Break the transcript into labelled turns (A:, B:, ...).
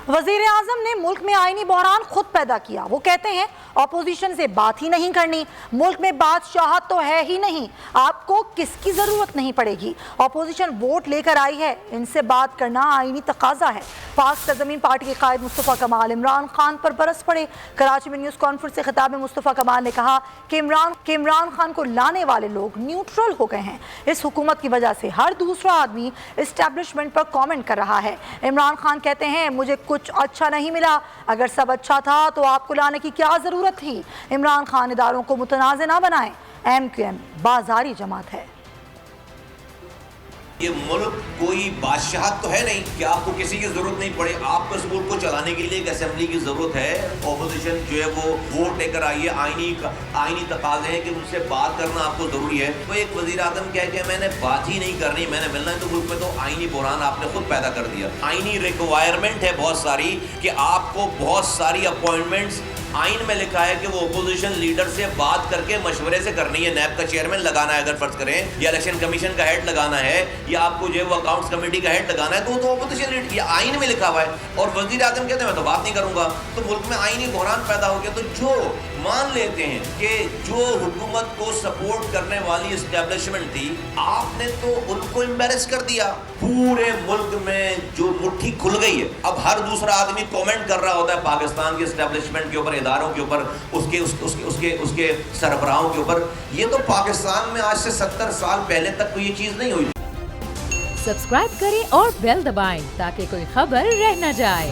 A: वजीर आजम ने मुल्क में आईनी बहरान खुद पैदा किया। वो कहते हैं अपोजिशन से बात ही नहीं करनी, मुल्क में बादशाहत तो है ही नहीं, आपको किसकी जरूरत नहीं पड़ेगी। अपोजिशन वोट लेकर आई है, इनसे बात करना आईनी तकाजा है। पाक सरजमीन पार्टी के कायद मुस्तफ़ा कमाल इमरान खान पर बरस पड़े। कराची में न्यूज़ कॉन्फ्रेंस से खिताब में मुस्तफ़ा कमाल ने कहा कि इमरान खान को लाने वाले लोग न्यूट्रल हो गए हैं। इस हुकूमत की वजह से हर दूसरा आदमी इस्टेब्लिशमेंट पर कॉमेंट कर रहा है। इमरान खान कहते हैं मुझे कुछ अच्छा नहीं मिला, अगर सब अच्छा था तो आपको लाने की क्या ज़रूरत थी। इमरान खान इदारों को मुतनाज़ ना बनाएं, MQM बाजारी जमात है।
B: ये मुल्क कोई बादशाहत तो है नहीं कि आपको किसी की जरूरत नहीं पड़े। आपको इस मुल्क को चलाने के लिए एक असेंबली की जरूरत है। ऑपोजिशन जो है वो वोट लेकर आई है, आईनी तकाजे हैं कि उनसे बात करना आपको जरूरी है। तो एक वजीर आजम कह के मैंने बात ही नहीं करनी, मैंने मिलना है, तो मुल्क में तो आईनी बहरान आपने खुद पैदा कर दिया। आईनी रिक्वायरमेंट है बहुत सारी कि आपको बहुत सारी अपॉइंटमेंट्स आइन में लिखा है कि वो अपोजिशन लीडर से बात करके मशवरे से करनी है। नैब का चेयरमैन लगाना है अगर फर्ज करें, या इलेक्शन कमीशन का हेड लगाना है, या आपको जो है वो अकाउंट्स कमेटी का हेड लगाना है, तो अपोजिशन लीडर, ये आइन में लिखा हुआ है। और वजीर आजम कहते हैं मैं तो बात नहीं करूंगा। तो मुल्क में आईनी बहरान पैदा हो गया। तो जो मान लेते हैं कि जो हुकूमत को सपोर्ट करने वाली एस्टेब्लिशमेंट थी, आपने तो उनको एम्बेरस कर दिया। पूरे मुल्क में जो मुट्ठी खुल गई है, अब हर दूसरा आदमी कमेंट कर रहा होता है पाकिस्तान की एस्टेब्लिशमेंट के ऊपर, इदारों के ऊपर, उसके सरबराहों के ऊपर। ये तो पाकिस्तान में आज से 70 साल पहले तक कोई ये चीज नहीं हुई।
C: सब्सक्राइब करें और बेल दबाएं ताकि कोई खबर रह न जाए।